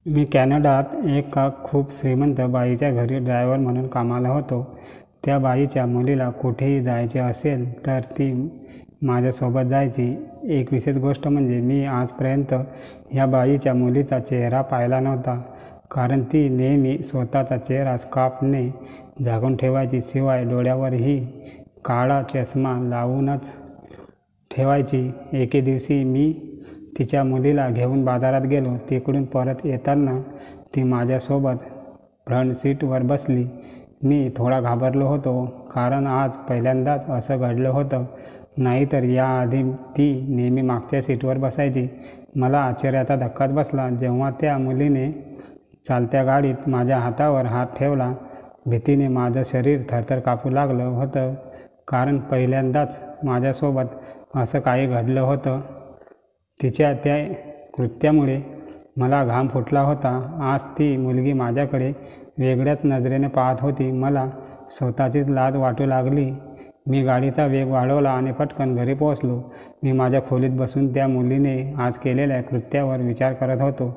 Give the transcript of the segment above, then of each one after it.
मी कॅनडात एका खूप श्रीमंत बाईच्या घरी ड्रायव्हर म्हणून कामाला होतो. त्या बाईच्या मुलीला कुठेही जायचे असेल तर ती माझ्यासोबत जायची. एक विशेष गोष्ट म्हणजे मी आजपर्यंत या बाईच्या मुलीचा चेहरा पाहिला नव्हता, कारण ती नेहमी स्वतःचा चेहरा स्कार्फने झाकून ठेवायची. शिवाय डोळ्यावरही काळा चष्मा लावूनच ठेवायची. एके दिवशी मी तिच्या मुलीला घेऊन बाजारात गेलो. तिकडून परत येताना ती माझ्यासोबत फ्रंट सीटवर बसली. मी थोडा घाबरलो होतो, कारण आज पहिल्यांदाच असं घडलं होतं. नाहीतर याआधी ती नेहमी मागच्या सीटवर बसायची. मला आश्चर्याचा धक्काच बसला जेव्हा त्या मुलीने चालत्या गाडीत माझ्या हातावर हात ठेवला. भीतीने माझं शरीर थरथर कापू लागलं होतं, कारण पहिल्यांदाच माझ्यासोबत असं काही घडलं होतं. तिच्या त्या कृत्यामुळे मला घाम फुटला होता. आज ती मुलगी माझ्याकडे वेगळ्याच नजरेने पाहत होती. मला स्वतःचीच लाज वाटू लागली. मी गाडीचा वेग वाढवला आणि पटकन घरी पोहोचलो. मी माझ्या खोलीत बसून त्या मुलीने आज केलेल्या कृत्यावर विचार करत होतो,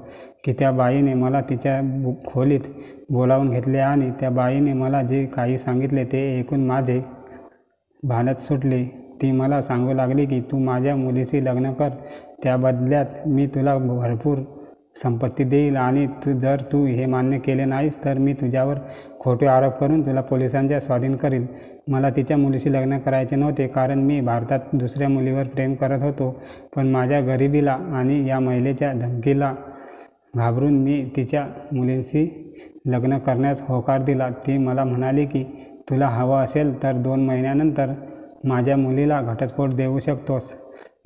की त्या बाईने मला तिच्या खोलीत बोलावून घेतले आणि त्या बाईने मला जे काही सांगितले ते ऐकून माझे भानच सुटले. ती मला सांगू लागली की तू माझ्या मुलीशी लग्न कर, त्या बदल्यात मी तुला भरपूर संपत्ती देईल आणि जर तू हे मान्य केले नाहीस तर मी तुझ्यावर खोटे आरोप करून तुला पोलिसांच्या स्वाधीन करील. मला तिच्या मुलीशी लग्न करायचे नव्हते, कारण मी भारतात दुसऱ्या मुलीवर प्रेम करत होतो. पण माझ्या गरिबीला आणि या महिलेच्या धमकीला घाबरून मी तिच्या मुलींशी लग्न करण्यास होकार दिला. ती मला म्हणाली की तुला हवं असेल तर 2 महिन्यानंतर माझ्या मुलीला घटस्फोट देऊ शकतोस.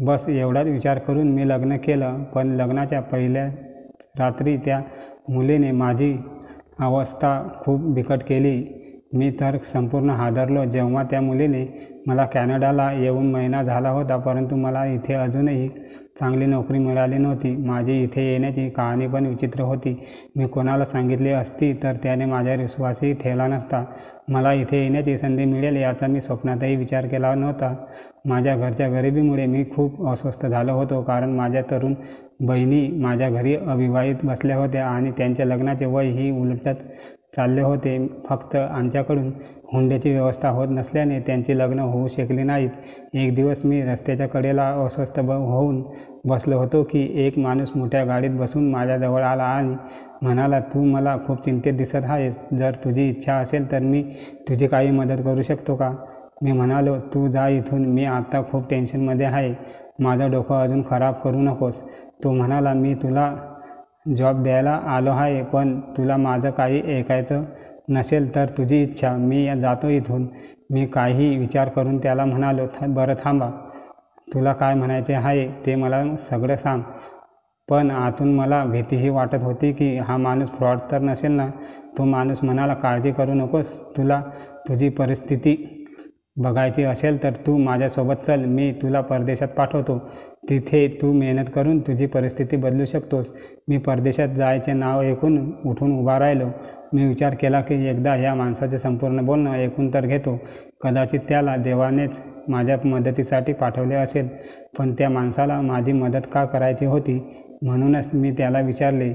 बस एवढाच विचार करून मी लग्न केलं. पण लग्नाच्या पहिल्या रात्री त्या मुलीने माझी अवस्था खूप बिकट केली. मी तर संपूर्ण हादरलो. जेव्हा त्या मुलीने मला कॅनडाला येऊन महिना झाला होता, परंतु मला इथे अजूनही चांगली नोकरी मिळाली नव्हती. माझी इथे येण्याची कहाणी पण विचित्र होती. मी कोणाला सांगितली असती तर त्याने माझ्यावर विश्वासही ठेवला नसता. मला इथे येण्याची संधी मिळेल याचा मी स्वप्नातही विचार केला नव्हता. माझ्या घरच्या गरिबीमुळे मी खूप अस्वस्थ झालो होतो, कारण माझ्या तरुण बहिणी माझ्या घरी अविवाहित बसल्या होत्या आणि त्यांच्या लग्नाचे वयही उलटत चालले होते. फक्त आमच्याकडून हुंड्याची व्यवस्था होत नसल्याने त्यांची लग्न होऊ शकली नाहीत. एक दिवस मी रस्त्याच्या कडेला अस्वस्थ होऊन बसलो होतो की एक माणूस मोठ्या गाडीत बसून माझ्याजवळ आला आणि म्हणाला, तू मला खूप चिंतेत दिसत आहेस. जर तुझी इच्छा असेल तर मी तुझी काही मदत करू शकतो का? मी म्हणालो, तू जा इथून, मी आता खूप टेन्शनमध्ये आहे. माझं डोकं अजून खराब करू नकोस. तो म्हणाला, मी तुला जॉब द्यायला आलो आहे, पण तुला माझं काही ऐकायचं नसेल तर तुझी इच्छा, मी जातो इथून. मी काही विचार करून त्याला म्हणालो, बरं थांबा, तुला काय म्हणायचे आहे ते मला सगळं सांग. पण आतून मला भीतीही वाटत होती की हा माणूस फ्रॉड तर नसेल ना. तो माणूस म्हणाला, काळजी करू नकोस, तुला तुझी परिस्थिती बघायची असेल तर तू माझ्यासोबत चल. मी तुला परदेशात पाठवतो. तिथे तू मेहनत करून तुझी परिस्थिती बदलू शकतोस. मी परदेशात जायचे नाव ऐकून उठून उभा राहिलो. मी विचार केला की एकदा ह्या माणसाचे संपूर्ण बोलणं ऐकून तर घेतो. कदाचित त्याला देवानेच माझ्या मदतीसाठी पाठवले असेल. पण त्या माणसाला माझी मदत का करायची होती? म्हणूनच मी त्याला विचारले,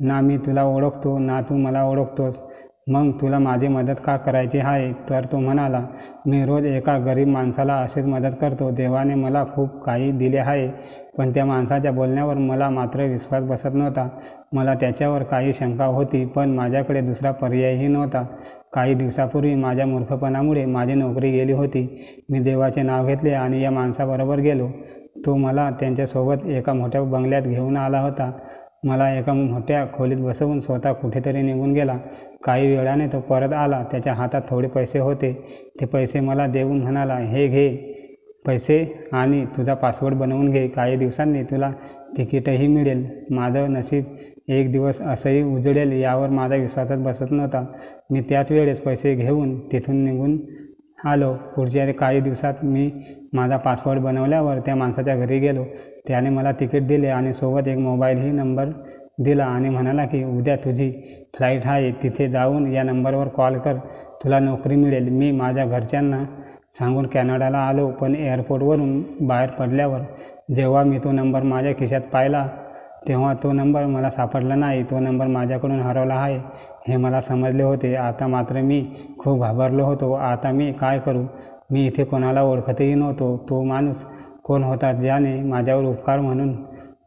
ना मी तुला ओळखतो ना तू मला ओळखतोस, मग तुला माझी मदत का करायची आहे? तर तो म्हणाला, मी रोज एका गरीब माणसाला अशीच मदत करतो. देवाने मला खूप काही दिले आहे. पण त्या माणसाच्या बोलण्यावर मला मात्र विश्वास बसत नव्हता. मला त्याच्यावर काही शंका होती, पण माझ्याकडे दुसरा पर्यायही नव्हता. काही दिवसापूर्वी माझ्या मूर्खपणामुळे माझी नोकरी गेली होती. मी देवाचे नाव घेतले आणि या माणसाबरोबर गेलो. तो मला त्यांच्यासोबत एका मोठ्या बंगल्यात घेऊन आला होता. मला एका मोठ्या खोलीत बसवून स्वतः कुठेतरी निघून गेला. काही वेळाने तो परत आला. त्याच्या हातात थोडे पैसे होते. ते पैसे मला देऊन म्हणाला, हे घे पैसे आणि तुझा पासवर्ड बनवून घे. काही दिवसांनी तुला तिकीटही मिळेल. माझं नशीब एक दिवस असंही उजळेल यावर माझा विश्वासच बसत नव्हता. मी त्याच वेळेस पैसे घेऊन तिथून निघून आलो. पुढच्या काही दिवसात मी माझा पासवर्ड बनवल्यावर त्या माणसाच्या घरी गेलो. त्याने मला तिकीट दिले आणि सोबत एक मोबाईलही नंबर दिला आणि म्हणाला की उद्या तुझी फ्लाईट आहे, तिथे जाऊन या नंबरवर कॉल कर, तुला नोकरी मिळेल. मी माझ्या घरच्यांना सांगून कॅनडाला आलो. पण एअरपोर्टवरून बाहेर पडल्यावर जेव्हा मी तो नंबर माझ्या खिशात पाहिला तेव्हा तो नंबर मला सापडला नाही. तो नंबर माझ्याकडून हरवला आहे हे मला समजले होते. आता मात्र मी खूप घाबरलो होतो. आता मी काय करू? मी इथे कोणाला ओळखतही नव्हतो. तो माणूस कोण होता ज्याने माझ्यावर उपकार म्हणून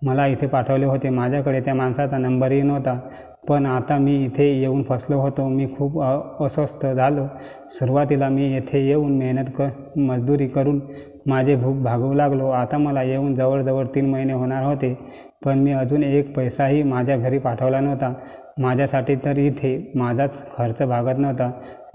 मला इथे पाठवले होते? माझ्याकडे त्या माणसाचा नंबरही नव्हता. पण आता मी इथे येऊन फसलो होतो. मी खूप अस्वस्थ झालो. सुरुवातीला मी येथे येऊन मजदुरी करून माझे भूक भागवू लागलो. आता मला येऊन जवळजवळ 3 महिने होणार होते. पण मी अजून एक पैसाही माझ्या घरी पाठवला नव्हता. माझ्यासाठी तर इथे माझाच खर्च भागत नव्हता.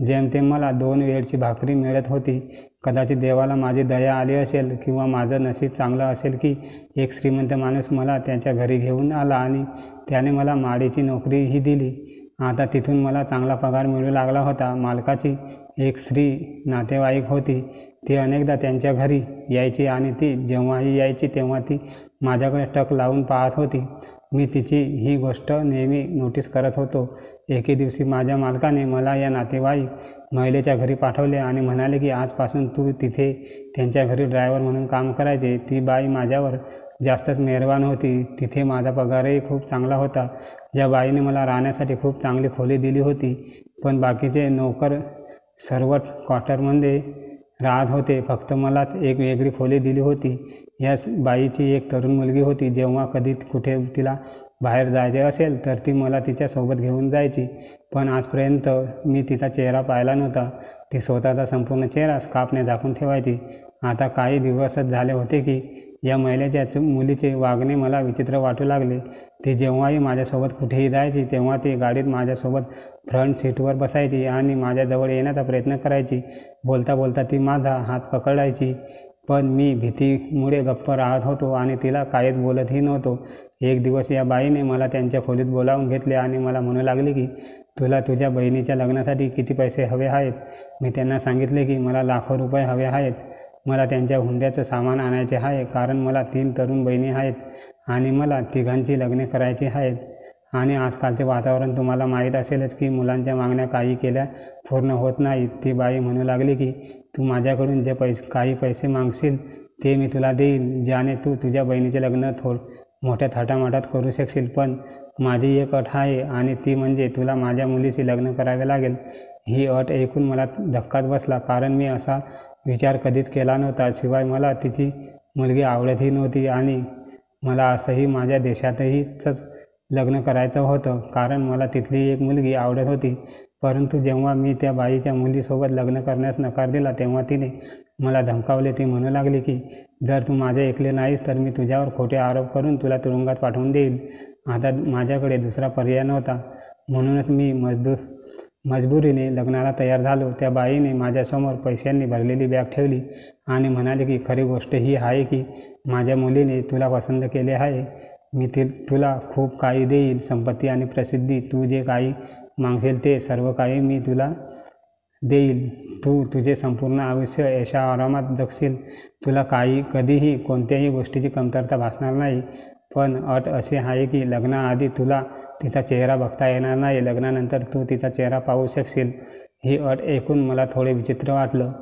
जेमतेम मला 2 वेळची भाकरी मिळत होती. कदाचित देवाला माझी दया आली असेल किंवा माझं नशीब चांगलं असेल की एक श्रीमंत माणूस मला त्याच्या घरी घेऊन आला आणि त्याने मला माडीची नोकरीही दिली. आता तिथून मला चांगला पगार मिळू लागला होता. मालकाची एक स्त्री नातेवाईक होती. ती अनेकदा त्यांच्या घरी यायची आणि ती जेव्हाही यायची तेव्हा ती माझ्याकडे टक लावून पाहत होती. मी तिची ही गोष्ट नेहमी नोटीस करत होतो. एके दिवशी माझ्या मालकाने मला या नातेवाईक महिलेच्या घरी पाठवले आणि म्हणाले की आजपासून तू तिथे त्यांच्या घरी ड्रायव्हर म्हणून काम करायचे. ती बाई माझ्यावर जास्तच मेहरबान होती. तिथे माझा पगारही खूप चांगला होता. या बाईने मला राहण्यासाठी खूप चांगली खोली दिली होती. पण बाकीचे नोकर सर्वट क्वार्टरमध्ये राहत होते. फक्त मलाच एक वेगळी खोली दिली होती. या बाईची एक तरुण मुलगी होती. जेव्हा कधी कुठे तिला बाहेर जायचे असेल तर ती मला तिच्यासोबत घेऊन जायची. पण आजपर्यंत मी तिचा चेहरा पाहिला नव्हता. ती स्वतःचा संपूर्ण चेहरा स्कार्फने झाकून ठेवायची. आता काही दिवसच झाले होते की या महिलेच्या मुलीचे वागणे मला विचित्र वाटू लागले. ती जेव्हाही माझ्यासोबत कुठेही जायची तेव्हा ती गाडीत माझ्यासोबत फ्रंट सीटवर बसायची आणि माझ्याजवळ येण्याचा प्रयत्न करायची. बोलता बोलता ती माझा हात पकडायची. पण मी भीतीमुळे गप्प राहत होतो आणि तिला काहीच बोलतही नव्हतो. एक दिवस या बाईने मला त्यांच्या खोलीत बोलावून घेतले आणि मला म्हणू लागली की तुला तुझ्या बहिणीच्या लग्नासाठी किती पैसे हवे आहेत? मी त्यांना सांगितले की मला लाखो रुपये हवे आहेत. मला त्यांच्या हुंड्याचं सामान आणायचे आहे कारण मला 3 तरुण बहिणी आहेत आणि मला तिघांची लग्ने करायची आहेत. आणि आजकालचे वातावरण तुम्हाला माहीत असेलच की मुलांच्या मागण्या काही केल्या पूर्ण होत नाहीत. ती बाई म्हणू लागली की तू माझ्याकडून जे काही पैसे मागशील ते मी तुला देईन ज्याने तू तुझ्या बहिणीचे लग्न मोठ्या थाटामाटात करू शकशील. पण माझी एक अट आहे आणि ती म्हणजे तुला माझ्या मुलीशी लग्न करावे लागेल. ही अट ऐकून मला धक्काच बसला कारण मी असा विचार कधीच केला नव्हता. शिवाय मला तिची मुलगी आवडतही नव्हती आणि मला असंही माझ्या देशातहीच लग्न करायचं होतं कारण मला तिथली एक मुलगी आवडत होती. परंतु जेव्हा मी त्या बाईच्या मुलीसोबत लग्न करण्यास नकार दिला तेव्हा तिने मला धमकावले. ती म्हणू लागली की जर तू माझे ऐकले नाहीस तर मी तुझ्यावर खोटे आरोप करून तुला तुरुंगात पाठवून देईल. आता माझ्याकडे दुसरा पर्याय नव्हता. म्हणूनच मी मजबुरीने लग्नाला तयार झालो. त्या बाईने माझ्यासमोर पैशांनी भरलेली बॅग ठेवली आणि म्हणाले की खरी गोष्ट ही आहे की माझ्या मुलीने तुला पसंत केले आहे. मी तुला खूप काही देईल, संपत्ती आणि प्रसिद्धी. तू जे काही मागशील ते सर्व काही मी तुला देईल. तू तुझे संपूर्ण आयुष्य ऐशा आरामात जगशील. तुला कधीही कोणत्याही गोष्टीची कमतरता भासणार नाही. पण अट अशी आहे की लग्नाआधी तुला तिचा चेहरा बघता येणार नाही. लग्नानंतर तू तिचा चेहरा पाहू शकशील. ही अट ऐकून मला थोडे विचित्र वाटलं.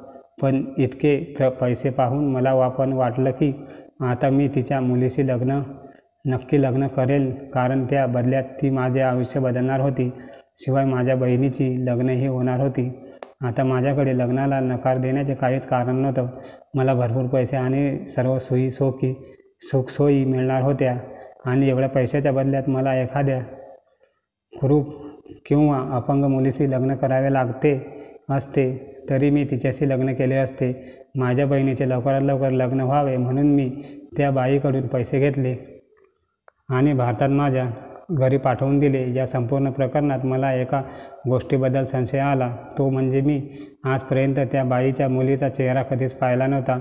पण इतके पैसे पाहून मला वाटलं की आता मी तिच्या मुलीशी नक्की लग्न करेल कारण त्या बदल्यात ती माझे आयुष्य बदलणार होती. शिवाय माझ्या बहिणीची लग्नही होणार होती. आता माझ्याकडे लग्नाला नकार देण्याचे काहीच कारण नव्हतं. मला भरपूर पैसे आणि सर्व सुखसोयी मिळणार होत्या आणि एवढ्या पैशाच्या बदल्यात मला एखाद्या कुरूप किंवा अपंग मुलीशी लग्न करावे लागते असते तरी मी तिच्याशी लग्न केले असते. माझ्या बहिणीचे लवकरात लवकर लग्न व्हावे म्हणून मी त्या बाईकडून पैसे घेतले आणि भारतात माझ्या घरी पाठवून दिले. या संपूर्ण प्रकरणात मला एका गोष्टीबद्दल संशय आला. तो म्हणजे मी आजपर्यंत त्या बाईच्या मुलीचा चेहरा कधीच पाहिला नव्हता.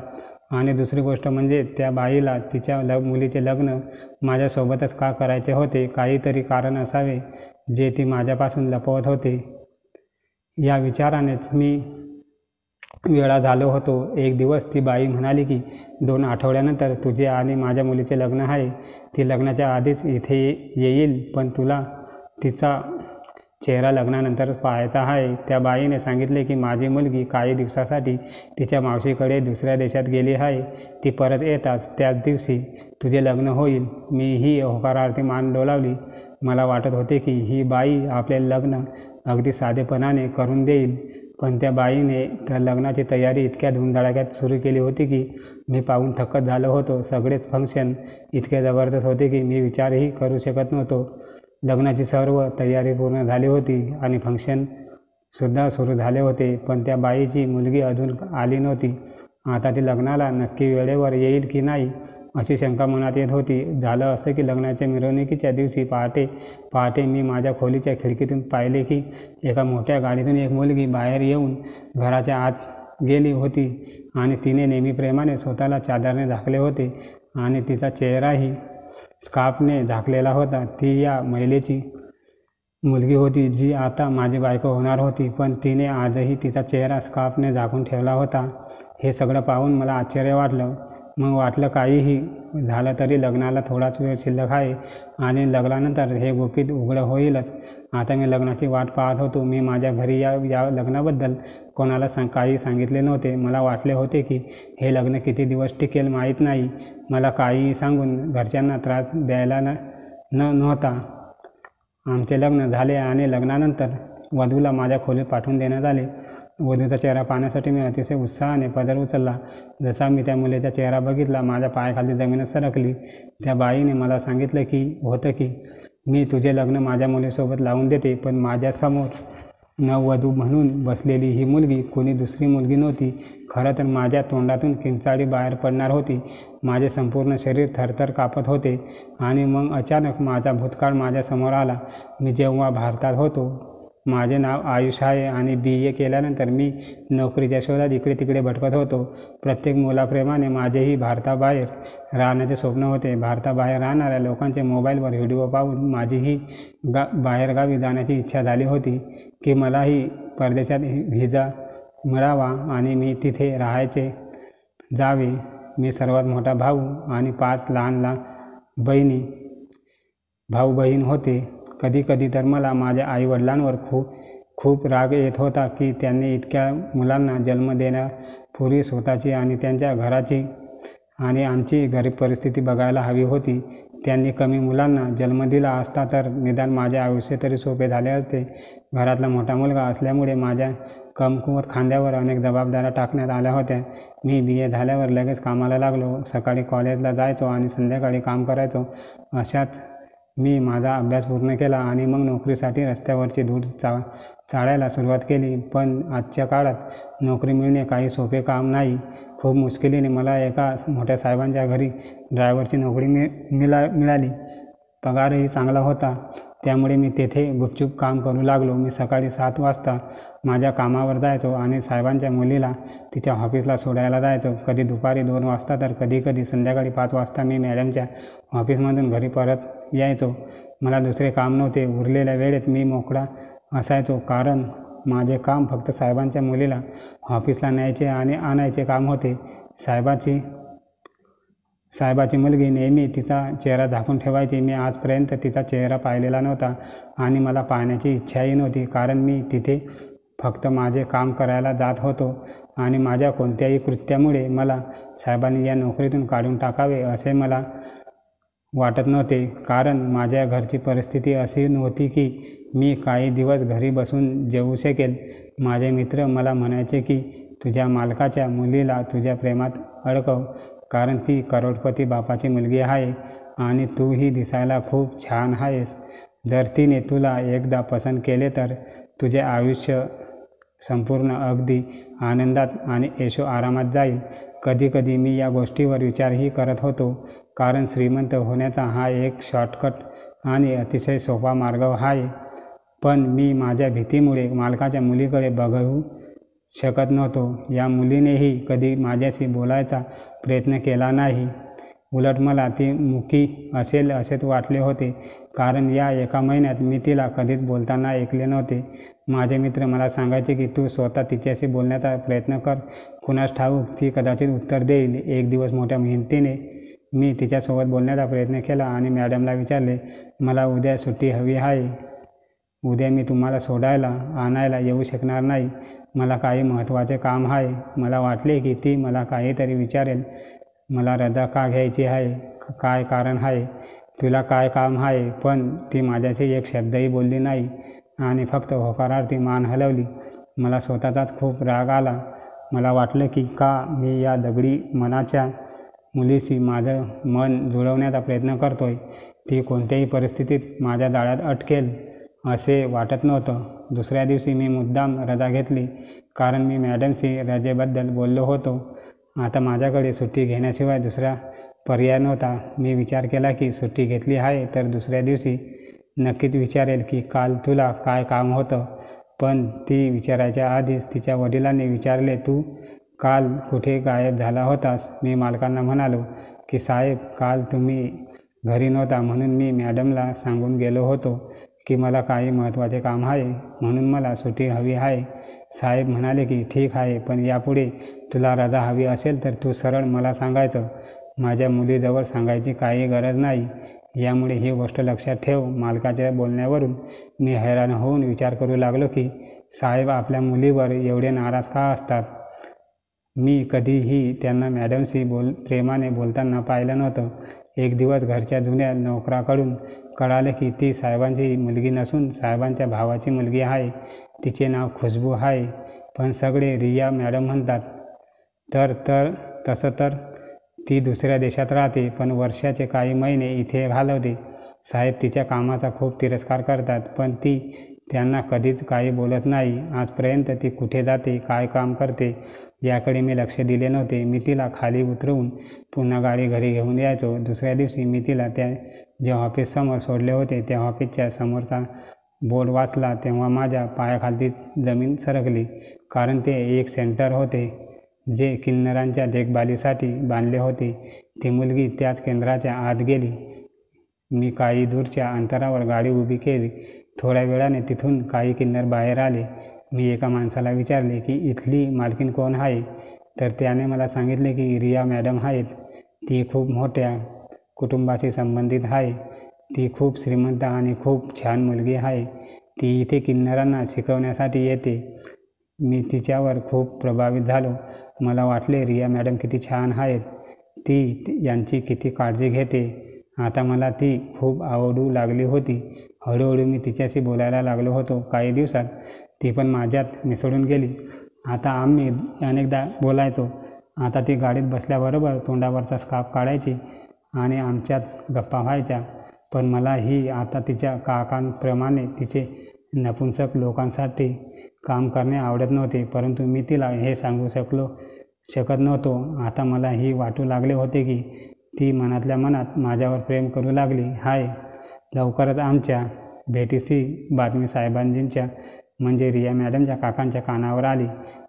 आणि दुसरी गोष्ट म्हणजे त्या बाईला तिच्या मुलीचे लग्न माझ्यासोबतच का करायचे होते? काहीतरी कारण असावे जे ती माझ्यापासून लपवत होते. या विचारानेच मी वेडा झालो होतो. एक दिवस ती बाई म्हणाली की 2 आठवड्यानंतर तुझे आणि माझ्या मुलीचे लग्न आहे. ती लग्नाच्या आधीच इथे येईल पण तुला तिचा चेहरा लग्नानंतरच पाहायचा आहे. त्या बाईने सांगितले की माझी मुलगी काही दिवसासाठी तिच्या मावशीकडे दुसऱ्या देशात गेली आहे. ती परत येताच त्याच दिवशी तुझे लग्न होईल. मी ही होकारार्थी मान डोलावली. मला वाटत होते की ही बाई आपले लग्न अगदी साधेपणाने करून देईल, पण त्या बाईने त्या लग्नाची तयारी इतक्या धुमधडाक्यात सुरू केली होती की मी पाहून थक्कच झालो होतो. सगळेच फंक्शन इतके जबरदस्त होते की मी विचारही करू शकत नव्हतो. लग्नाची सर्व तयारी पूर्ण झाली होती आणि फंक्शनसुद्धा सुरू झाले होते, पण त्या बाईची मुलगी अजून आली नव्हती. आता ती लग्नाला नक्की वेळेवर येईल की नाही अशी शंका मनात येत होती. झालं असं की लग्नाच्या मिरवणुकीच्या दिवशी पहाटे मी माझ्या खोलीच्या खिडकीतून पाहिले की एका मोठ्या गाडीतून एक मुलगी बाहेर येऊन घराच्या आत गेली होती आणि तिने नेहमीप्रमाणे स्वतःला चादरने झाकले होते आणि तिचा चेहराही स्कार्फने झाकलेला होता. ती या महिलेची मुलगी होती जी आता माझी बायको होणार होती, पण तिने आजही तिचा चेहरा स्कार्फने झाकून ठेवला होता. हे सगळं पाहून मला आश्चर्य वाटलं. मग वाटलं काहीही झालं तरी लग्नाला थोडाच वेळ शिल्लक आहे आणि लग्नानंतर हे गुपित उघडं होईलच. आता मी लग्नाची वाट पाहत होतो. मी माझ्या घरी या लग्नाबद्दल कोणाला काही सांगितले नव्हते. मला वाटले होते की हे लग्न किती दिवस टिकेल माहीत नाही. मला काहीही सांगून घरच्यांना त्रास द्यायला नव्हता. आमचे लग्न झाले आणि लग्नानंतर वधूला माझ्या खोलीत पाठवून देण्यात आले. वधूचा चेहरा पाहण्यासाठी मी अतिशय उत्साहाने पदर उचलला. जसा मी त्या मुलीचा चेहरा बघितला, माझ्या पायाखाली जमीनच सरकली. त्या बाईने मला सांगितलं की मी तुझे लग्न माझ्या मुलीसोबत लावून देते, पण माझ्यासमोर नववधू म्हणून बसलेली ही मुलगी कोणी दुसरी मुलगी नव्हती. खरं तर माझ्या तोंडातून किंचाळी बाहेर पडणार होती. माझे संपूर्ण शरीर थरथर कापत होते. आणि मग अचानक माझा भूतकाळ माझ्यासमोर आला. मी जेव्हा भारतात होतो, माझे नाव आयुष आहे आणि BA केल्यानंतर मी नोकरीच्या शोधात इकडे तिकडे भटकत होतो. प्रत्येक मुलाप्रमाणे माझेही भारताबाहेर राहण्याचे स्वप्न होते. भारताबाहेर राहणाऱ्या लोकांचे मोबाईलवर व्हिडिओ पाहून माझीही बाहेरगावी जाण्याची इच्छा झाली होती की मलाही परदेशात व्हिसा मिळावा आणि मी तिथे राहायचे जावे. मी सर्वात मोठा भाऊ आणि 5 लहान भाऊ बहीण होते. कधी तर मला माझ्या आईवडिलांवर खूप राग येत होता की त्यांनी इतक्या मुलांना जन्म देण्यापूर्वी स्वतःची आणि त्यांच्या घराची आणि आमची गरीब परिस्थिती बघायला हवी होती. त्यांनी कमी मुलांना जन्म दिला असता तर निदान माझे आयुष्य तरी सोपे झाले असते. घरातला मोठा मुलगा असल्यामुळे माझ्या कमकुवत खांद्यावर अनेक जबाबदाऱ्या टाकण्यात आल्या होत्या. मी BA झाल्यावर लगेच कामाला लागलो. सकाळी कॉलेजला जायचो आणि संध्याकाळी काम करायचो. अशात मी माझा अभ्यास पूर्ण केला आणि मग नोकरीसाठी रस्त्यावरची धूळ चाळायला सुरुवात केली. पण आजच्या काळात नोकरी मिळणे काही सोपे काम नाही. खूप मुश्किलीने मला एका मोठ्या साहेबांच्या घरी ड्रायव्हरची नोकरी मिळाली. पगारही चांगला होता, त्यामुळे मी तेथे गुपचूप काम करू लागलो. मी सकाळी 7 वाजता माझ्या कामावर जायचो आणि साहेबांच्या मुलीला तिच्या ऑफिसला सोडायला जायचो. कधी दुपारी 2 वाजता तर कधी संध्याकाळी 5 वाजता मी मॅडमच्या ऑफिसमधून घरी परत यायचो. मला दुसरे काम नव्हते. उरलेल्या वेळेत मी मोकळा असायचो, कारण माझे काम फक्त साहेबांच्या मुलीला ऑफिसला न्यायचे आणि आणायचे काम होते. साहेबाची मुलगी नेहमी तिचा चेहरा झाकून ठेवायची. मी आजपर्यंत तिचा चेहरा पाहिलेला नव्हता आणि मला पाहण्याची इच्छाही नव्हती, कारण मी तिथे फक्त माझे काम करायला जात होतो आणि माझ्या कोणत्याही कृत्यामुळे मला साहेबांनी या नोकरीतून काढून टाकावे असे मला वाटत नव्हते. कारण माझ्या घरची परिस्थिती अशी नव्हती की मी काही दिवस घरी बसून जेवू शकेल. माझे मित्र मला म्हणायचे की तुझ्या मालकाच्या मुलीला तुझ्या प्रेमात अडकव, कारण ती करोडपती बापाची मुलगी आहे आणि तूही दिसायला खूप छान आहेस. जर तिने तुला एकदा पसंत केले तर तुझे आयुष्य संपूर्ण अगदी आनंदात आणि ऐशोआरामात जाईल. कधी मी या गोष्टीवर विचारही करत होतो, कारण श्रीमंत होण्याचा हा एक शॉर्टकट आणि अतिशय सोपा मार्ग आहे. पण मी माझ्या भीतीमुळे मालकाच्या मुलीकडे बघू शकत नव्हतो. या मुलीनेही कधी माझ्याशी बोलायचा प्रयत्न केला नाही. उलट मला ती मुकी असेल असेच वाटले होते, कारण या एका महिन्यात मी तिला कधीच बोलताना ऐकले नव्हते. माझे मित्र मला सांगायचे की तू स्वतः तिच्याशी बोलण्याचा प्रयत्न कर, कुणास ठाऊक ती कदाचित उत्तर देईल. एक दिवस मोठ्या मेहनतीने मी तिच्यासोबत बोलण्याचा प्रयत्न केला आणि मॅडमला विचारले, मला उद्या सुट्टी हवी आहे. उद्या मी तुम्हाला सोडायला आणायला येऊ शकणार नाही. मला काही महत्त्वाचे काम आहे. मला वाटले की ती मला काहीतरी विचारेल. मला रजा का घ्यायची आहे, काय कारण आहे, तुला काय काम आहे. पण ती माझ्याशी एक शब्दही बोलली नाही आणि फक्त होकारार्थी मान हलवली. मला स्वतःचाच खूप राग आला. मला वाटलं की का मी या दगडी मनाच्या मुलीशी माझं मन जुळवण्याचा प्रयत्न करतोय. ती कोणत्याही परिस्थितीत माझ्या जाळ्यात अटकेल असे वाटत नव्हतं. दुसऱ्या दिवशी मी मुद्दाम रजा घेतली कारण मी मॅडमशी रजेबद्दल बोललो होतो. आता माझ्याकडे सुट्टी घेण्याशिवाय दुसरा पर्याय नव्हता. मी विचार केला की सुट्टी घेतली आहे तर दुसऱ्या दिवशी नक्कीच विचारेल की काल तुला काय काम होतं. पण ती विचारायच्या आधीच तिच्या वडिलांनी विचारले, तू काल कुठे गायब झाला होतास. मी मालकांना म्हणालो की साहेब, काल तुम्ही घरी नव्हता म्हणून मी मॅडमला सांगून गेलो होतो की मला काही महत्त्वाचे काम आहे म्हणून मला सुट्टी हवी आहे. साहेब म्हणाले की ठीक आहे, पण यापुढे तुला रजा हवी असेल तर तू सरळ मला सांगायचं. माझ्या मुलीजवळ सांगायची काही गरज नाही. यामुळे ही गोष्ट लक्षात ठेव. मालकाच्या बोलण्यावरून मी हैराण होऊन विचार करू लागलो की साहेब आपल्या मुलीवर एवढे नाराज का असतात. मी कधीही त्यांना मॅडमशी प्रेमाने बोलताना पाहिलं नव्हतं. एक दिवस घरच्या जुन्या नोकराकडून कळालं की ती साहेबांची मुलगी नसून साहेबांच्या भावाची मुलगी आहे. तिचे नाव खुशबू आहे, पण सगळे रिया मॅडम म्हणतात. तसं तर ती दुसऱ्या देशात राहते, पण वर्षाचे काही महिने इथे घालवते. साहेब तिच्या कामाचा खूप तिरस्कार करतात, पण ती त्यांना कधीच काही बोलत नाही. आजपर्यंत ती कुठे जाते, काय काम करते याकडे मी लक्ष दिले नव्हते. मी तिला खाली उतरवून पुन्हा गाडी घरी घेऊन यायचो. दुसऱ्या दिवशी मी तिला जे ऑफिससमोर सोडले होते त्या ऑफिसच्या समोरचा बोर्ड वाचला तेव्हा माझ्या पायाखालची जमीन सरकली. कारण ते एक सेंटर होते जे किन्नरांच्या देखभालीसाठी बांधले होते. ती मुलगी त्याच केंद्राच्या आत गेली. मी काही दूरच्या अंतरावर गाडी उभी केली. थोड्या वेळाने तिथून काही किन्नर बाहेर आले. मी एका माणसाला विचारले की इथली मालकीण कोण आहे, तर त्याने मला सांगितले की रिया मॅडम आहेत. ती खूप मोठ्या कुटुंबाशी संबंधित आहे. ती खूप श्रीमंत आणि खूप छान मुलगी आहे. ती इथे किन्नरांना शिकवण्यासाठी येते. मी तिच्यावर खूप प्रभावित झालो. मला वाटले रिया मॅडम किती छान आहेत. ती यांची किती काळजी घेते. आता मला ती खूप आवडू लागली होती. हळूहळू मी तिच्याशी बोलायला लागलो होतो. काही दिवसात ती पण माझ्यात मिसळून गेली. आता आम्ही अनेकदा बोलायचो. आता ती गाडीत बसल्याबरोबर तोंडावरचा स्कार्फ काढायची आणि आमच्यात गप्पा व्हायच्या. पण मलाही आता तिच्या काकांप्रमाणे तिचे नपुंसक लोकांसाठी काम करणे आवडत नव्हते. परंतु मी तिला हे सांगू शकत नव्हतो. आता मला ही वाटू लागले होते की ती मनातल्या मनात माझ्यावर प्रेम करू लागली आहे. लवकरच आमच्या भेटीची बातमी साहेबांजींच्या म्हणजे रिया मॅडमच्या काकांच्या कानावर आली.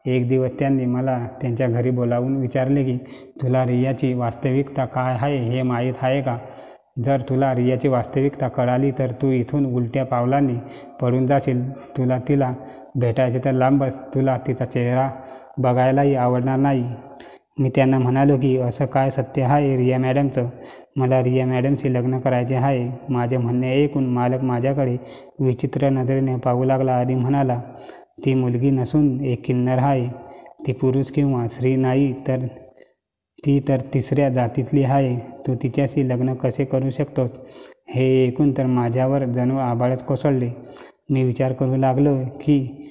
एक दिवस त्यांनी मला त्यांच्या घरी बोलावून विचारले की तुला रियाची वास्तविकता काय आहे हे माहीत आहे का? जर तुला रियाची वास्तविकता कळाली तर तू इथून उलट्या पावलांनी पडून जाशील. तुला तिला भेटायचे तर लांबच, तुला तिचा चेहरा बघायलाही आवडणार नाही. मी त्यांना म्हणालो की असं काय सत्य आहे रिया मॅडमचं? मला रिया मॅडमशी लग्न करायचे आहे. माझे म्हणणे ऐकून मालक माझ्याकडे विचित्र नजरेने पाहू लागला आणि म्हणाला, ती मुलगी नसून एक किन्नर आहे. ती पुरुष किंवा स्त्री नाही तर ती तर तिसऱ्या जातीतली आहे. तू तिच्याशी लग्न कसे करू शकतोस? हे ऐकून तर माझ्यावर जणू आभाळच कोसळले. मी विचार करू लागलो की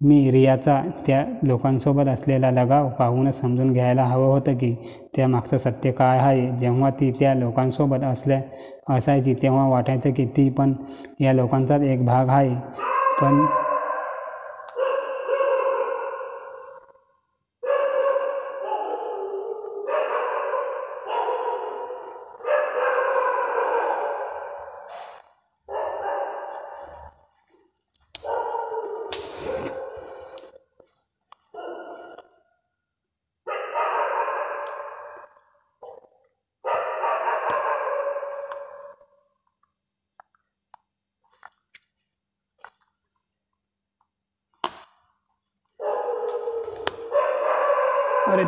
मी रियाचा त्या लोकांसोबत असलेला लगाव पाहूनच समजून घ्यायला हवं होतं की त्यामागचं सत्य काय आहे. जेव्हा ती त्या लोकांसोबत असायची तेव्हा वाटायचं की ती पण या लोकांचाच एक भाग आहे. पण अरे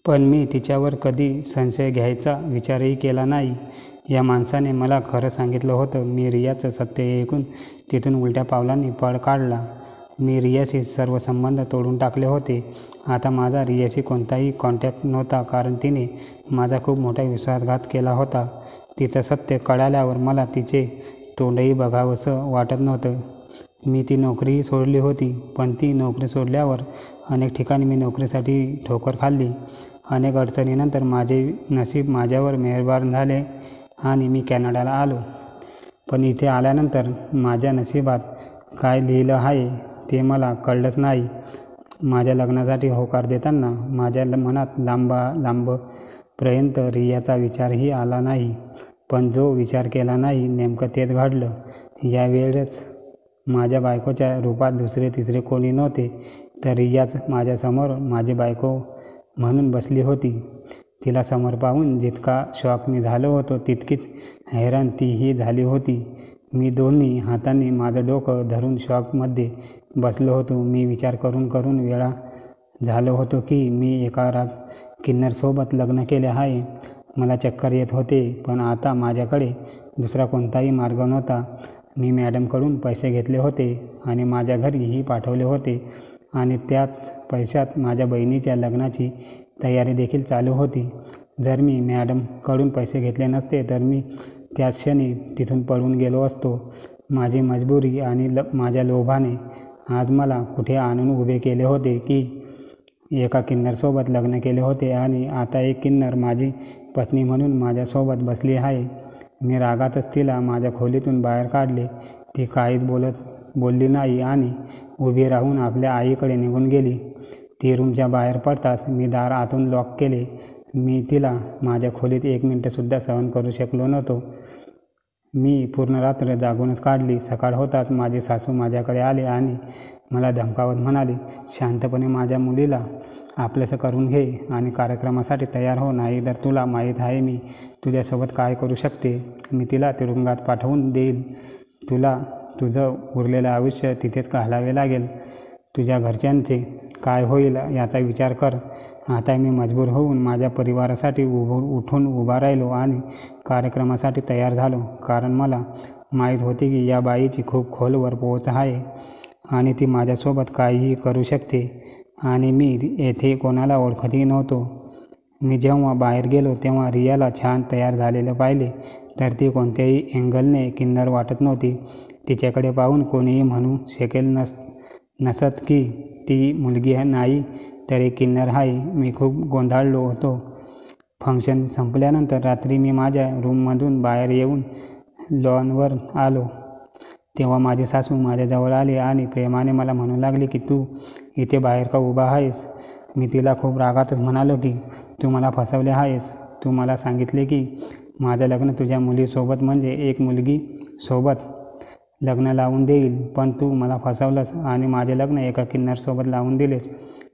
पण मी तिच्यावर कधी संशय घ्यायचा विचारही केला नाही. या माणसाने मला खरं सांगितलं होतं. मी रियाचं सत्य ऐकून तिथून उलट्या पावलांनी पळ काढला. मी रियाशी सर्व संबंध तोडून टाकले होते. आता माझा रियाशी कोणताही कॉन्टॅक्ट नव्हता, कारण तिने माझा खूप मोठा विश्वासघात केला होता. तिचं सत्य कळाल्यावर मला तिचे तोंडही बघावंसं वाटत नव्हतं. मी ती नोकरीही सोडली होती, पण ती नोकरी सोडल्यावर अनेक ठिकाणी मी नोकरीसाठी ठोकर खाल्ली. अनेक अडचणीनंतर माझे नशीब माझ्यावर मेहरबान झाले आणि मी कॅनडाला आलो. पण इथे आल्यानंतर माझ्या नशिबात काय लिहिलं आहे ते मला कळलंच नाही. माझ्या लग्नासाठी होकार देताना माझ्या मनात लांबपर्यंत रियाचा विचारही आला नाही. पण जो विचार केला नाही नेमकं तेच घडलं. यावेळेस माझ्या बायकोच्या रूपात दुसरे तिसरे कोणी नव्हते, तर रियाच माझ्यासमोर माझी बायको म्हणून बसली होती. तिला समोर पाहून जितका शॉक मी झालो होतो, तितकीच हैराण तीही झाली होती. मी दोन्ही हातांनी माझं डोकं धरून शॉकमध्ये बसलो होतो. मी विचार करून वेळा झालो होतो की मी एका किन्नरसोबत लग्न केले आहे. मला चक्कर येत होते, पण आता माझ्याकडे दुसरा कोणताही मार्ग नव्हता. मी मॅडमकडून पैसे घेतले होते आणि माझ्या घरीही पाठवले होते आणि त्याच पैशात माझ्या बहिणीच्या लग्नाची तयारी देखील चालू होती. जर मी मॅडमकडून पैसे घेतले नसते तर मी त्याच क्षणी तिथून पळून गेलो असतो. माझी मजबुरी आणि माझ्या लोभाने आज मला कुठे आणून उभे केले होते की एका किन्नरसोबत लग्न केले होते आणि आता एक किन्नर माझी पत्नी म्हणून माझ्यासोबत बसली आहे. मी रागातच तिला माझ्या खोलीतून बाहेर काढले. ती काहीच बोलली नाही आणि उभी राहून आपल्या आईकडे निघून गेली. ती रूमच्या बाहेर पडताच मी दार आतून लॉक केले. मी तिला माझ्या खोलीत 1 मिनिटसुद्धा सहन करू शकलो नव्हतो. मी पूर्ण रात्र जागूनच काढली. सकाळ होताच माझे सासू माझ्याकडे आले आणि मला धमकावत म्हणाले, शांतपणे माझ्या मुलीला आपलंसं करून घे आणि कार्यक्रमासाठी तयार हो, नाही तर तुला माहीत आहे मी तुझ्यासोबत काय करू शकते. मी तिला तुरुंगात पाठवून देईल. तुला तुझं उरलेलं आयुष्य तिथेच घालावे लागेल. तुझ्या घरच्यांचे काय होईल याचा विचार कर. आता मी मजबूर होऊन माझ्या परिवारासाठी उठून उभा राहिलो आणि कार्यक्रमासाठी तयार झालो, कारण मला माहीत होते की या बाईची खूप खोलवर पोहोच आहे आणि ती माझ्यासोबत काहीही करू शकते. आणि मी येथे कोणाला ओळखतही नव्हतो. मी जेव्हा बाहेर गेलो तेव्हा रियाला छान तयार झालेलं पाहिले, तर ती कोणत्याही अँगलने किन्नर वाटत नव्हती. तिच्याकडे पाहून कोणीही म्हणू शकेल नसत की ती मुलगी नाही तर एक किन्नर आहे. मी खूप गोंधळलो होतो. फंक्शन संपल्यानंतर रात्री मी माझ्या रूममधून बाहेर येऊन लॉनवर आलो तेव्हा माझी सासू माझ्याजवळ आली आणि प्रेमाने मला म्हणू लागली की तू इथे बाहेर का उभा आहेस. मी तिला खूप रागातच म्हणालो की तू मला फसवले आहेस. तू मला सांगितले की माझं लग्न तुझ्या मुलीसोबत म्हणजे एक मुलगीसोबत लग्न लावून देईल, पण तू मला फसवलंस आणि माझे लग्न एका किन्नरसोबत लावून दिलेस.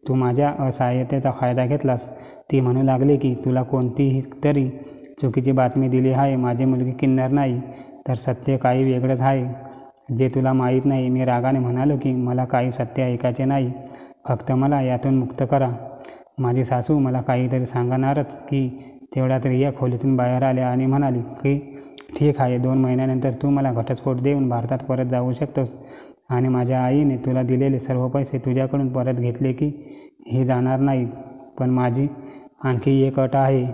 तू माझ्या असहाय्यतेचा फायदा घेतलास. ती म्हणू लागली की तुला कोणतीही तरी चुकीची बातमी दिली आहे. माझी मुलगी किन्नर नाही, तर सत्य काही वेगळंच आहे जे तुला माहीत नाही. मी रागाने म्हणालो की मला काही सत्य ऐकायचे नाही, फक्त मला यातून मुक्त करा. माझी सासू मला काहीतरी सांगणारच की तेवढ्यात रिया खोलीतून बाहेर आल्या आणि म्हणाली की ठीक आहे, 2 महिन्यानंतर तू मला घटस्फोट देऊन भारतात परत जाऊ शकतोस आणि माझ्या आईने तुला दिलेले सर्व पैसे तुझ्याकडून परत घेतले की हे जाणार नाहीत. पण माझी आणखी एक अट आहे.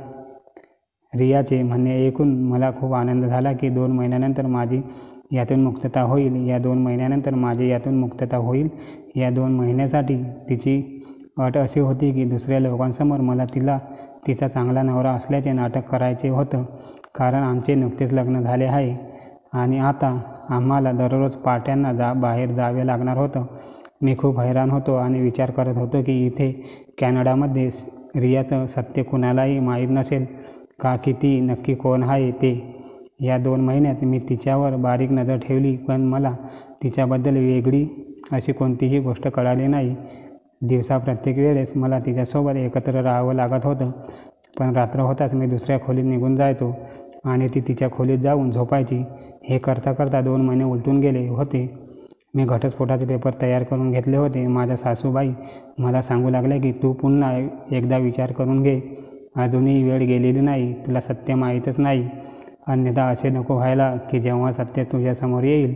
रियाचे म्हणणे ऐकून मला खूप आनंद झाला की 2 महिन्यानंतर माझी यातून मुक्तता होईल. या 2 महिन्यानंतर माझी यातून मुक्तता होईल. या 2 महिन्यासाठी तिची अट अशी होती की दुसऱ्या लोकांसमोर मला तिचा चांगला नवरा असल्याचे नाटक करायचे होतं, कारण आमचे नुकतेच लग्न झाले आहे आणि आता आम्हाला दररोज पार्ट्यांना बाहेर जावे लागणार होतं. मी खूप हैराण होतो आणि विचार करत होतो की इथे कॅनडामध्ये रियाचं सत्य कुणालाही माहीत नसेल का की ती नक्की कोण आहे ते. या 2 महिन्यात मी तिच्यावर बारीक नजर ठेवली, पण मला तिच्याबद्दल वेगळी अशी कोणतीही गोष्ट कळाली नाही. दिवसा प्रत्येक वेळेस मला तिच्यासोबत एकत्र राहावं लागत होतं, पण रात्र होताच मी दुसऱ्या खोलीत निघून जायचो आणि ती तिच्या खोलीत जाऊन झोपायची. हे करता करता 2 महिने उलटून गेले होते. मी घटस्फोटाचे पेपर तयार करून घेतले होते. माझ्या सासूबाई मला सांगू लागल्या की तू पुन्हा एकदा विचार करून घे. अजूनही वेळ गेलेली नाही. तुला सत्य माहीतच नाही. अन्यथा असे नको व्हायला की जेव्हा सत्य तुझ्यासमोर येईल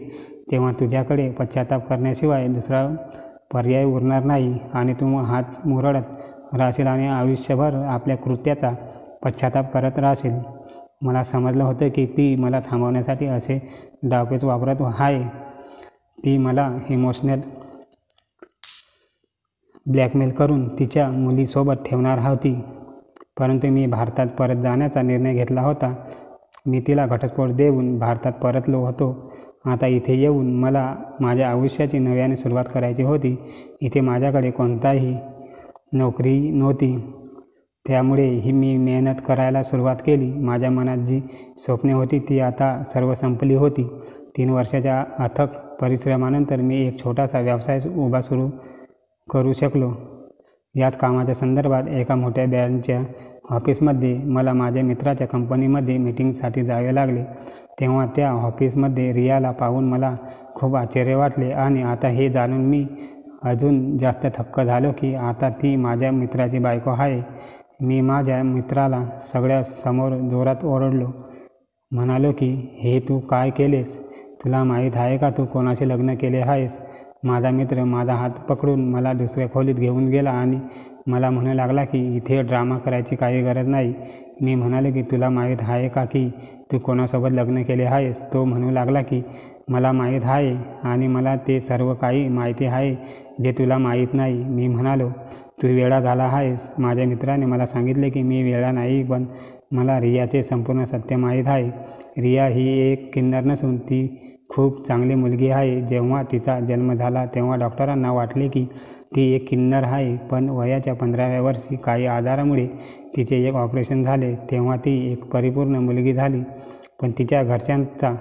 तेव्हा तुझ्याकडे पश्चाताप करण्याशिवाय दुसरा पर्याय उरणार नाही आणि तू हात मुरडत राहशील आणि आयुष्यभर आपल्या कृत्याचा पश्चाताप करत राहशील. मला समजलं होतं की ती मला थांबवण्यासाठी असे डावपेच वापरत आहे. ती मला इमोशनल ब्लॅकमेल करून तिच्या मुलीसोबत ठेवणार होती. परंतु मी भारतात परत जाण्याचा निर्णय घेतला होता. मी तिला घटस्फोट देऊन भारतात परतलो होतो. आता इथे येऊन मला माझ्या आयुष्याची नव्याने सुरुवात करायची होती. इथे माझ्याकडे कोणताही नोकरी नव्हती. त्यामुळे मी मेहनत करायला सुरुवात केली. माझ्या मनात जी स्वप्ने होती ती आता सर्व संपली होती. 3 वर्षाच्या अथक परिश्रमानंतर मी एक छोटासा व्यवसाय सुरू करू शकलो. याच कामाच्या संदर्भात एका मोठ्या बँडच्या ऑफिसमध्ये मला माझ्या मित्राच्या कंपनीमध्ये मीटिंगसाठी जावे लागले. तेव्हा त्या ऑफिसमध्ये रियाला पाहून मला खूप आश्चर्य वाटले आणि आता हे जाणून मी अजून जास्त थक्क झालो की आता ती माझ्या मित्राची बायको आहे. मी माझ्या मित्राला सगळ्यासमोर जोरात ओरडलो. म्हणालो की हे तू काय केलेस? तुला माहीत आहे का तू कोणाशी लग्न केले आहेस? माझा मित्र माझा हात पकडून मला दुसऱ्या खोलीत घेऊन गेला आणि मला म्हणू लागला की इथे ड्रामा करायची काही गरज नाही. मी म्हणाले की तुला माहीत आहे का की तू कोणासोबत लग्न केले आहेस? तो म्हणू लागला की मला माहीत आहे आणि मला ते सर्व काही माहिती आहे जे तुला माहीत नाही. मी म्हणालो तू वेडा झाला आहेस. माझ्या मित्राने मला सांगितले की मी वेडा नाही, पण मला रियाचे संपूर्ण सत्य माहीत आहे. रिया ही एक किन्नर नसून ती खूप चांगली मुलगी आहे. जेव्हा तिचा जन्म झाला तेव्हा डॉक्टरांना वाटले की ती एक किन्नर आहे, पण वयाच्या 15व्या वर्षी काही आजारामुळे तिचे एक ऑपरेशन झाले. तेव्हा ती एक परिपूर्ण मुलगी झाली. पण तिच्या घरच्यांचा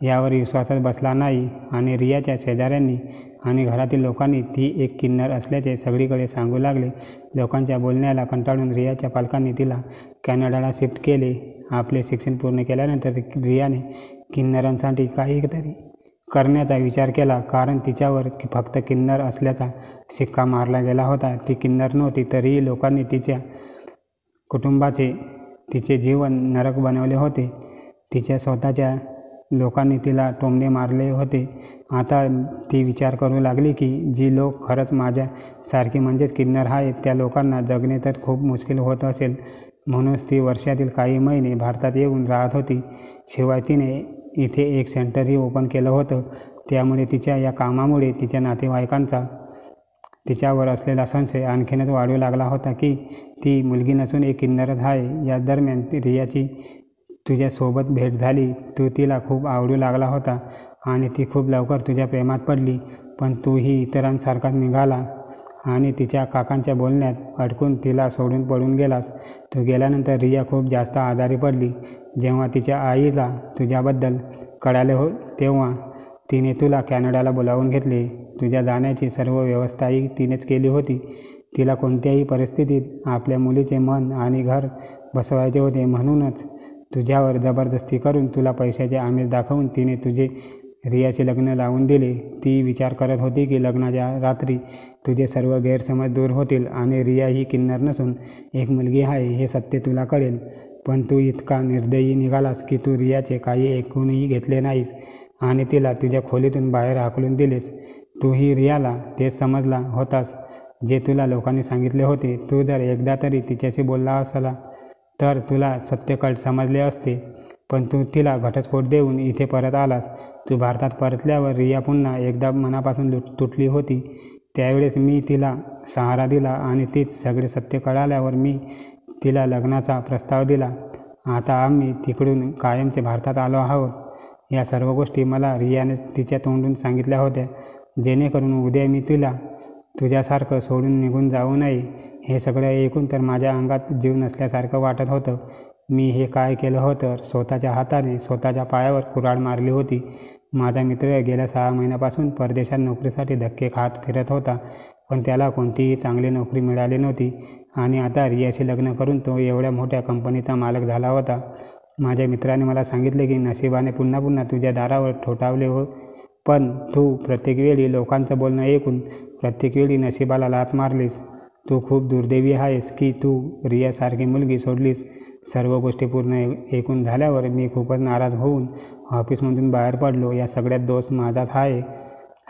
यावर विश्वासच बसला नाही आणि रियाच्या शेजाऱ्यांनी आणि घरातील लोकांनी ती एक किन्नर असल्याचे सगळीकडे सांगू लागले. लोकांच्या बोलण्याला कंटाळून रियाच्या पालकांनी तिला कॅनडाला शिफ्ट केले. आपले शिक्षण पूर्ण केल्यानंतर रियाने किन्नरांसाठी काहीतरी करण्याचा विचार केला, कारण तिच्यावर फक्त किन्नर असल्याचा शिक्का मारला गेला होता. ती किन्नर नव्हती तरीही लोकांनी तिच्या कुटुंबाचे तिचे जीवन नरक बनवले होते. तिच्या स्वतःच्या लोकांनी तिला टोमणे मारले होते. आता ती विचार करू लागली की जी लोक खरंच माझ्यासारखी म्हणजेच किन्नर आहेत त्या लोकांना जगणे तर खूप मुश्किल होत असेल. म्हणूनच ती वर्षातील काही महिने भारतात येऊन राहत होती. शिवाय तिने इथे एक सेंटरही ओपन केलं होतं. त्यामुळे तिच्या या कामामुळे तिच्या नातेवाईकांचा तिच्यावर असलेला संशय आणखीनच वाढू लागला होता की ती मुलगी नसून एक किन्नरच आहे. या दरम्यान रियाची तुझ्यासोबत भेट झाली. तू तिला खूप आवडू लागला होता आणि ती खूप लवकर तुझ्या प्रेमात पडली. पण तूही इतरांसारखाच निघाला आणि तिच्या काकांच्या बोलण्यात अडकून तिला सोडून पळून गेलास. तू गेल्यानंतर रिया खूप जास्त आजारी पडली. जेव्हा तिच्या आईला तुझ्याबद्दल कळाले तेव्हा तिने तुला कॅनडाला बोलावून घेतले. तुझ्या जाण्याची सर्व व्यवस्थाही तिनेच केली होती. तिला कोणत्याही परिस्थितीत आपल्या मुलीचे मन आणि घर बसवायचे होते. म्हणूनच तुझ्यावर जबरदस्ती करून तुला पैशाचे आमिष दाखवून तिने तुझे रियाचे लग्न लावून दिले. ती विचार करत होती की लग्नाच्या रात्री तुझे सर्व गैरसमज दूर होतील आणि रिया ही किन्नर नसून एक मुलगी आहे हे सत्य तुला कळेल. पण तू इतका निर्दयी निघालास की तू रियाचे काही ऐकूनही घेतले नाहीस आणि तिला तुझ्या खोलीतून बाहेर हाकलून दिलेस. तूही रियाला तेच समजला होतास जे तुला लोकांनी सांगितले होते. तू जर एकदा तरी तिच्याशी बोलला असला तर तुला सत्य समजले असते. पण तू तिला घटस्फोट देऊन इथे परत आलास. तू भारतात परतल्यावर रिया पुन्हा एकदा मनापासून तुटली होती. त्यावेळेस मी तिला सहारा दिला आणि तीच सगळे सत्य कळाल्यावर मी तिला लग्नाचा प्रस्ताव दिला. आता आम्ही तिकडून कायमचे भारतात आलो आहोत. या सर्व गोष्टी मला रियाने तिच्या तोंडून सांगितल्या होत्या, जेणेकरून उद्या मी तिला तुझ्यासारखं सोडून निघून जाऊ नये. हे सगळं ऐकून तर माझ्या अंगात जीव नसल्यासारखं वाटत होतं. मी हे काय केलं होतं? स्वतःच्या हाताने स्वतःच्या पायावर कुऱ्हाड मारली होती. माझा मित्र गेल्या 6 महिन्यापासून परदेशात नोकरीसाठी धक्के खात फिरत होता, पण त्याला कोणतीही चांगली नोकरी मिळाली नव्हती आणि आता रियाशी लग्न करून तो एवढ्या मोठ्या कंपनीचा मालक झाला होता. माझ्या मित्राने मला सांगितले की नशिबाने पुन्हा पुन्हा तुझ्या दारावर ठोठावले पण तू प्रत्येक वेळी लोकांचं बोलणं ऐकून प्रत्येक वेळी नशिबाला लाथ मारलीस. तू खूप दुर्दैवी आहेस की तू रियासारखी मुलगी सोडलीस. सर्व गोष्टी पूर्ण ऐकून झाल्यावर मी खूपच नाराज होऊन ऑफिसमधून बाहेर पडलो. या सगळ्यात दोष माझाच आहे.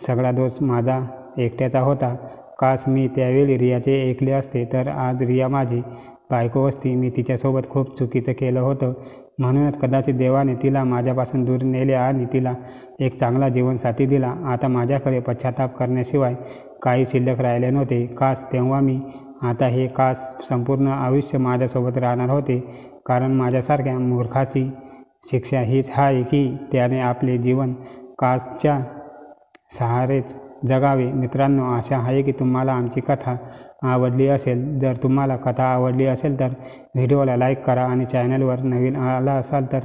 सगळा दोष माझा एकट्याचा होता. काश मी त्यावेळी रियाचे ऐकले असते तर आज रिया माझी बायको असती. मी तिच्यासोबत खूप चुकीचं केलं होतं. म्हणूनच कदाचित देवाने तिला माझ्यापासून दूर नेले आणि तिला एक चांगला जीवनसाथी दिला. आता माझ्याकडे पश्चाताप करण्याशिवाय काही शिल्लक राहिले नव्हते. काश तेव्हा मी आता हे काश संपूर्ण आयुष्य माझ्यासोबत राहणार होते. कारण माझ्यासारख्या मूर्खाची शिक्षा हीच आहे की त्याने आपले जीवन काशच्या सहारेच जगावे. मित्रांनो, आशा आहे की तुम्हाला आमची कथा आवडली असेल. जर तुम्हाला कथा आवडली असेल तर व्हिडिओला लाईक करा आणि चॅनलवर नवीन आला असाल तर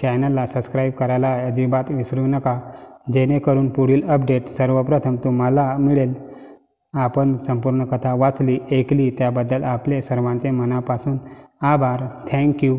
चॅनलला सबस्क्राईब करायला अजिबात विसरू नका, जेणेकरून पुढील अपडेट सर्वप्रथम तुम्हाला मिळेल. आपण संपूर्ण कथा वाचली, ऐकली त्याबद्दल आपले सर्वांचे मनापासून आभार. थँक्यू.